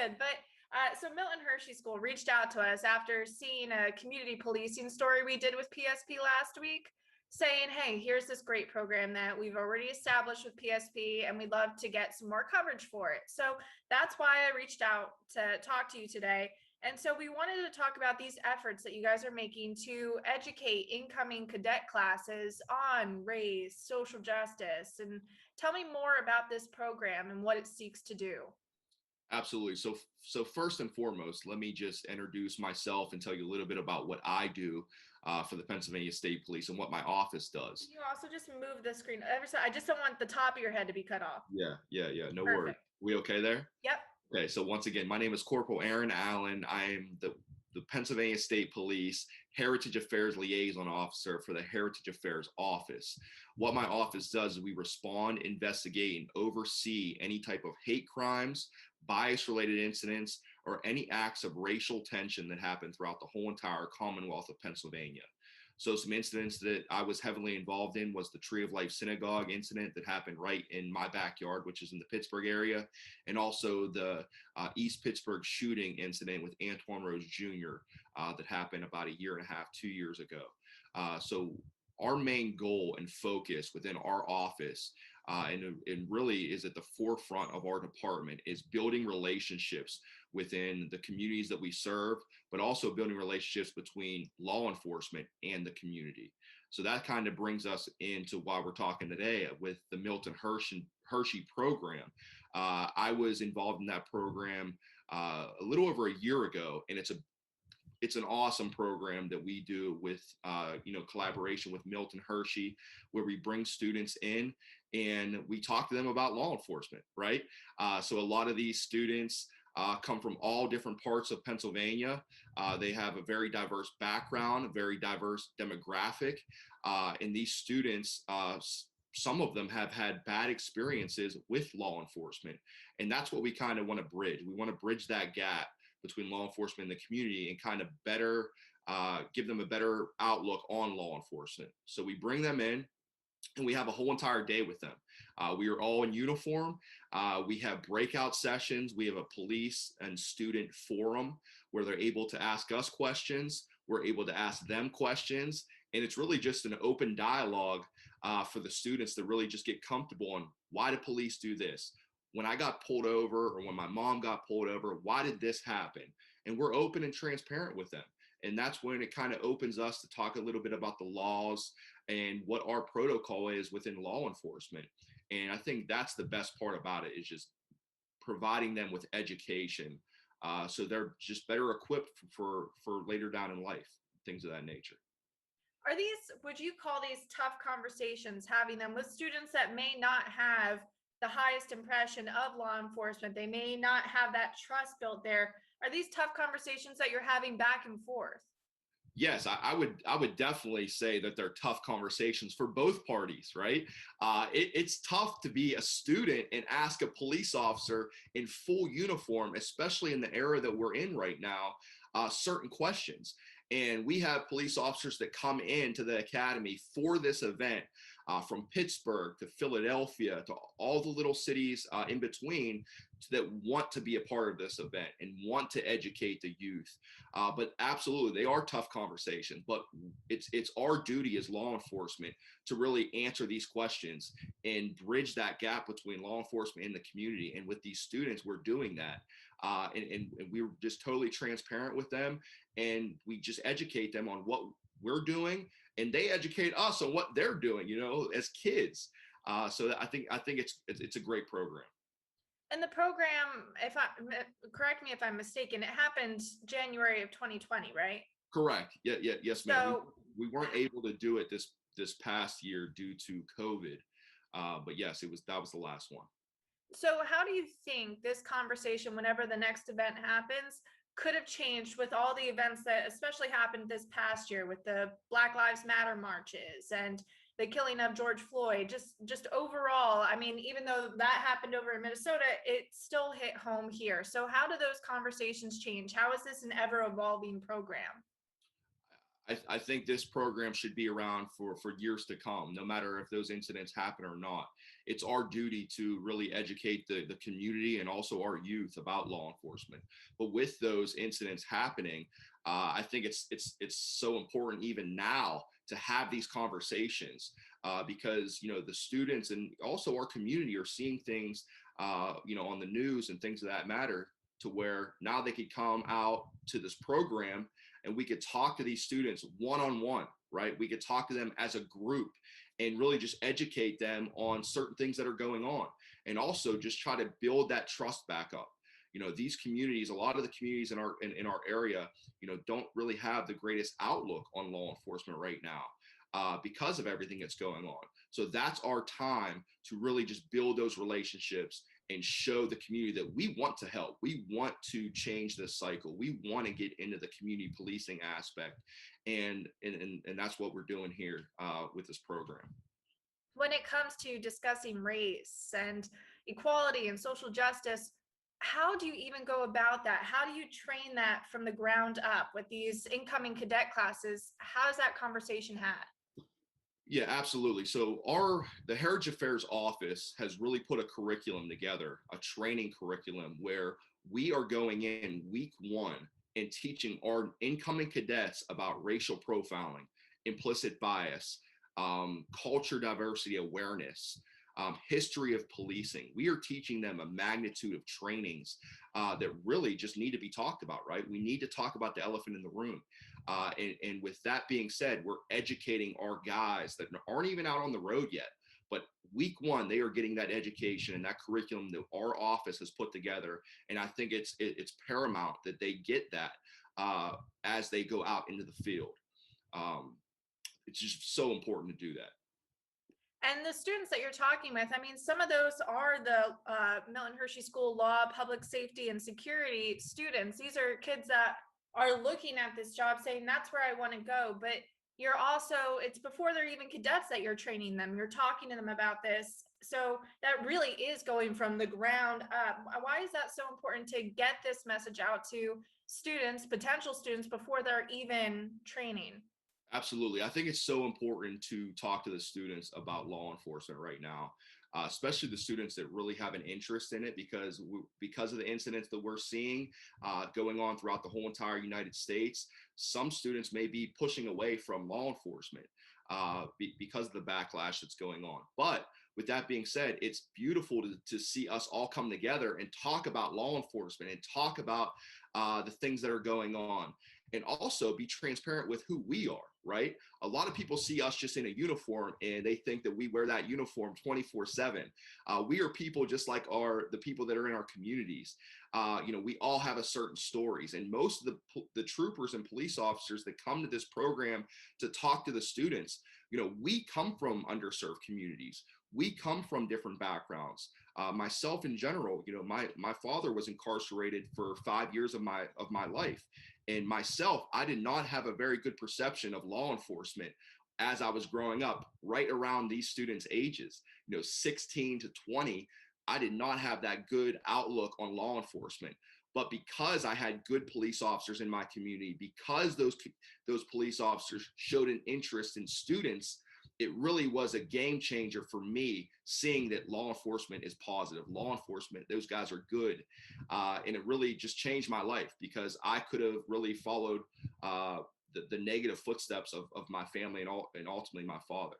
good. But so Milton Hershey School reached out to us after seeing a community policing story we did with PSP last week, saying, hey, here's this great program that we've already established with PSP, and we'd love to get some more coverage for it. So that's why I reached out to talk to you today. And so we wanted to talk about these efforts that you guys are making to educate incoming cadet classes on race, social justice, and tell me more about this program and what it seeks to do. Absolutely. So first and foremost, let me just introduce myself and tell you a little bit about what I do for the Pennsylvania State Police and what my office does. Can you also just move the screen ever so I just don't want the top of your head to be cut off. Yeah. No Perfect. worries. We okay there? Yep. Okay. So once again, my name is Corporal Aaron Allen. I am the Pennsylvania State Police Heritage Affairs Liaison Officer for the Heritage Affairs Office. What my office does is we respond, investigate, and oversee any type of hate crimes, bias-related incidents, or any acts of racial tension that happen throughout the whole entire Commonwealth of Pennsylvania. So some incidents that I was heavily involved in was the Tree of Life Synagogue incident that happened right in my backyard, which is in the Pittsburgh area, and also the East Pittsburgh shooting incident with Antoine Rose Jr. That happened about 1.5 years, 2 years ago. So our main goal and focus within our office, and really is at the forefront of our department, is building relationships within the communities that we serve, but also building relationships between law enforcement and the community. So that kind of brings us into why we're talking today with the Milton Hershey program. I was involved in that program a little over 1 year ago, and it's an awesome program that we do with collaboration with Milton Hershey, where we bring students in and we talk to them about law enforcement, right? So a lot of these students come from all different parts of Pennsylvania. They have a very diverse background, a very diverse demographic, and these students, some of them have had bad experiences with law enforcement, and that's what we kind of want to bridge. We want to bridge that gap between law enforcement and the community and kind of better give them a better outlook on law enforcement. So we bring them in and we have a whole entire day with them. We are all in uniform. We have breakout sessions. We have a police and student forum where they're able to ask us questions. We're able to ask them questions. And it's really just an open dialogue for the students to really just get comfortable on, why do police do this? When I got pulled over, or when my mom got pulled over, why did this happen? And we're open and transparent with them. And that's when it kind of opens us to talk a little bit about the laws and what our protocol is within law enforcement. And I think that's the best part about it, is just providing them with education, so they're just better equipped for later down in life, things of that nature. Are these, would you call these tough conversations, having them with students that may not have the highest impression of law enforcement? They may not have that trust built there. Are these tough conversations that you're having back and forth? Yes, I would definitely say that they're tough conversations for both parties, right? It's tough to be a student and ask a police officer in full uniform, especially in the era that we're in right now, certain questions. And we have police officers that come into the academy for this event, from Pittsburgh to Philadelphia to all the little cities in between, that want to be a part of this event and want to educate the youth. But absolutely, they are tough conversations, but it's our duty as law enforcement to really answer these questions and bridge that gap between law enforcement and the community. And with these students, we're doing that. And we're just totally transparent with them, and we just educate them on what we're doing, and they educate us on what they're doing, as kids. So I think it's a great program. And the program, correct me if I'm mistaken, it happened January of 2020, right? Correct. Yes, ma'am. So, we weren't able to do it this past year due to COVID, but yes, that was the last one. So how do you think this conversation, whenever the next event happens, could have changed with all the events that especially happened this past year with the Black Lives Matter marches and the killing of George Floyd, just overall? I mean, even though that happened over in Minnesota, it still hit home here. So how do those conversations change? How is this an ever evolving program? I think this program should be around for years to come, no matter if those incidents happen or not. It's our duty to really educate the community and also our youth about law enforcement. But with those incidents happening, I think it's so important even now to have these conversations because the students and also our community are seeing things on the news and things of that matter, to where now they could come out to this program and we could talk to these students one-on-one, right? We could talk to them as a group and really just educate them on certain things that are going on, and also just try to build that trust back up. These communities, a lot of the communities in our area, don't really have the greatest outlook on law enforcement right now because of everything that's going on. So that's our time to really just build those relationships and show the community that we want to help. We want to change this cycle. We want to get into the community policing aspect. And that's what we're doing here with this program. When it comes to discussing race and equality and social justice, how do you even go about that? How do you train that from the ground up with these incoming cadet classes? How is that conversation had? Yeah, absolutely. So the Heritage Affairs office has really put a curriculum together, a training curriculum where we are going in week one and teaching our incoming cadets about racial profiling, implicit bias, culture diversity awareness, history of policing. We are teaching them a magnitude of trainings that really just need to be talked about, right? We need to talk about the elephant in the room. And with that being said, we're educating our guys that aren't even out on the road yet. But week one, they are getting that education and that curriculum that our office has put together. And I think it's paramount that they get that as they go out into the field. It's just so important to do that. And the students that you're talking with, I mean, some of those are the Milton Hershey School Law, Public Safety, and Security students. These are kids that are looking at this job saying, that's where I want to go. But you're also, it's before they're even cadets that you're training them. You're talking to them about this. So that really is going from the ground up. Why is that so important to get this message out to students, potential students, before they're even training? Absolutely. I think it's so important to talk to the students about law enforcement right now, especially the students that really have an interest in it, because of the incidents that we're seeing going on throughout the whole entire United States. Some students may be pushing away from law enforcement because of the backlash that's going on. But with that being said, it's beautiful to see us all come together and talk about law enforcement and talk about the things that are going on, and also be transparent with who we are, right? A lot of people see us just in a uniform and they think that we wear that uniform 24/7. We are people just like the people that are in our communities. We all have a certain stories, and most of the troopers and police officers that come to this program to talk to the students, we come from underserved communities. We come from different backgrounds. Myself in general, my father was incarcerated for 5 years of my life. And myself, I did not have a very good perception of law enforcement as I was growing up, right around these students' ages, 16 to 20. I did not have that good outlook on law enforcement. But because I had good police officers in my community, because those police officers showed an interest in students, it really was a game changer for me, seeing that law enforcement is positive. Law enforcement, those guys are good. And it really just changed my life, because I could have really followed the negative footsteps of my family and ultimately my father.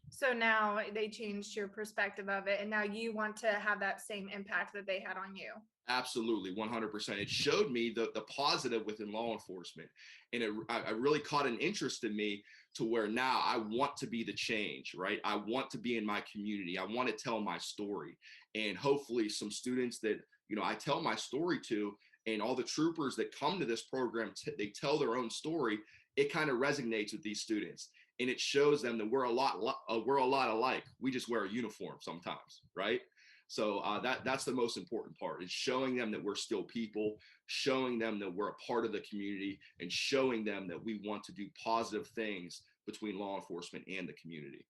So now they changed your perspective of it, and now you want to have that same impact that they had on you. Absolutely, 100%. It showed me the positive within law enforcement, and I really caught an interest in me, to where now I want to be the change, right? I want to be in my community. I want to tell my story, and hopefully some students that I tell my story to, and all the troopers that come to this program, they tell their own story. It kind of resonates with these students, and it shows them that we're a lot alike. We just wear a uniform sometimes, right? So that's the most important part, is showing them that we're still people, showing them that we're a part of the community, and showing them that we want to do positive things between law enforcement and the community.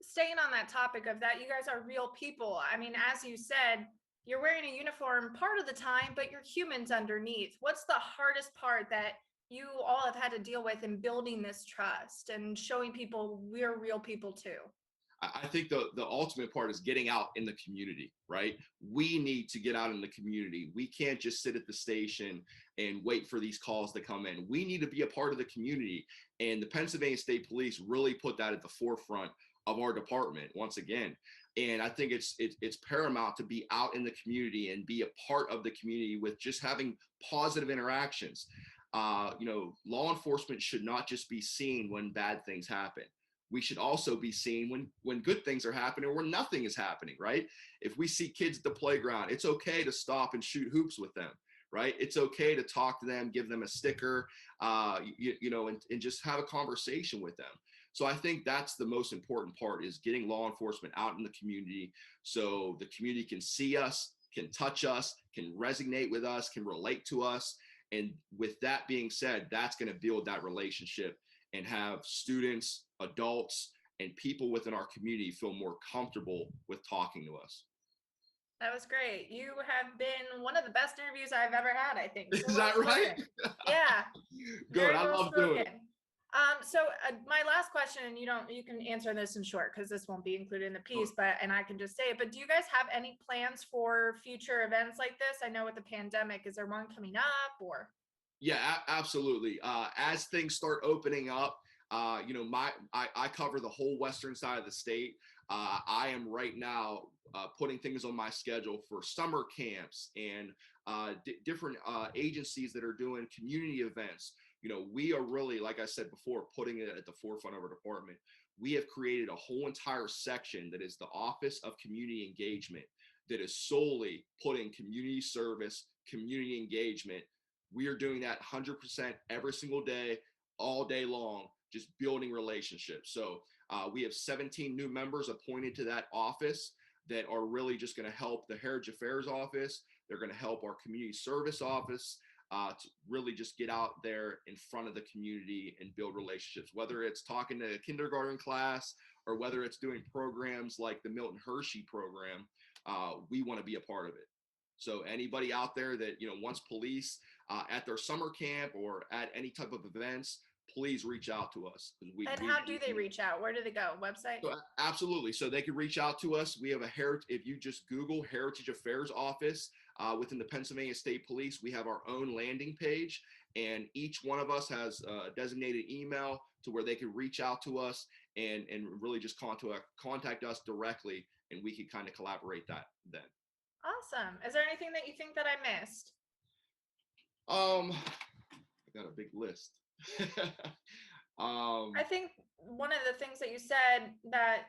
Staying on that topic of that, you guys are real people. I mean, as you said, you're wearing a uniform part of the time, but you're humans underneath. What's the hardest part that you all have had to deal with in building this trust and showing people we're real people too. I think the ultimate part is getting out in the community, right? We need to get out in the community. We can't just sit at the station and wait for these calls to come in. We need to be a part of the community. And the Pennsylvania State Police really put that at the forefront of our department once again. And I think it's paramount to be out in the community and be a part of the community with just having positive interactions. Law enforcement should not just be seen when bad things happen. We should also be seen when good things are happening or when nothing is happening, right? If we see kids at the playground, it's okay to stop and shoot hoops with them, right? It's okay to talk to them, give them a sticker, and just have a conversation with them. So I think that's the most important part, is getting law enforcement out in the community so the community can see us, can touch us, can resonate with us, can relate to us. And with that being said, that's going to build that relationship and have students, adults, and people within our community feel more comfortable with talking to us. That was great. You have been one of the best interviews I've ever had, I think. So Is that right? Yeah. Good. I love doing it. My last question, and you can answer this in short because this won't be included in the piece, and I can just say it, but do you guys have any plans for future events like this? I know with the pandemic, is there one coming up or? Yeah, absolutely. As things start opening up, I cover the whole western side of the state. I am right now putting things on my schedule for summer camps and different agencies that are doing community events. We are really, like I said before, putting it at the forefront of our department. We have created a whole entire section that is the Office of Community Engagement, that is solely putting community service, community engagement. We are doing that 100% every single day, all day long, just building relationships. So we have 17 new members appointed to that office that are really just going to help the Heritage Affairs office. They're going to help our community service office to really just get out there in front of the community and build relationships, whether it's talking to a kindergarten class or whether it's doing programs like the Milton Hershey program. We want to be a part of it. So anybody out there that wants police at their summer camp or at any type of events, please reach out to us. How do they reach out? Where do they go? Website? So, absolutely. So they can reach out to us. We have if you just Google Heritage Affairs Office within the Pennsylvania State Police, we have our own landing page, and each one of us has a designated email to where they can reach out to us and really just contact us directly, and we can kind of collaborate that then. Awesome. Is there anything that you think that I missed? I got a big list. I think one of the things that you said that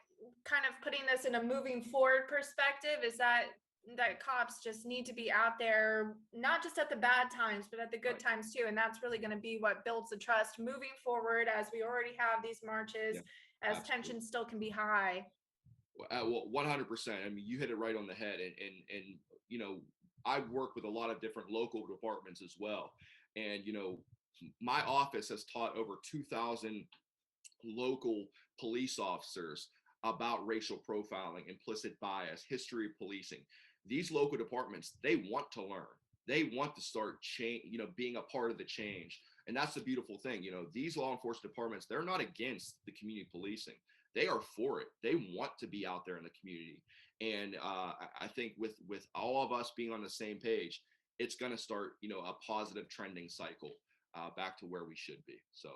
kind of putting this in a moving forward perspective is that cops just need to be out there, not just at the bad times, but at the good times too. And that's really going to be what builds the trust moving forward, as we already have these marches, as tension still can be high. Well, 100%. I mean, you hit it right on the head. And I've worked with a lot of different local departments as well. And, my office has taught over 2,000 local police officers about racial profiling, implicit bias, history of policing. These local departments, they want to learn. They want to start being a part of the change. And that's the beautiful thing. These law enforcement departments, they're not against the community policing. They are for it. They want to be out there in the community. And I think with all of us being on the same page, it's going to start, a positive trending cycle back to where we should be. So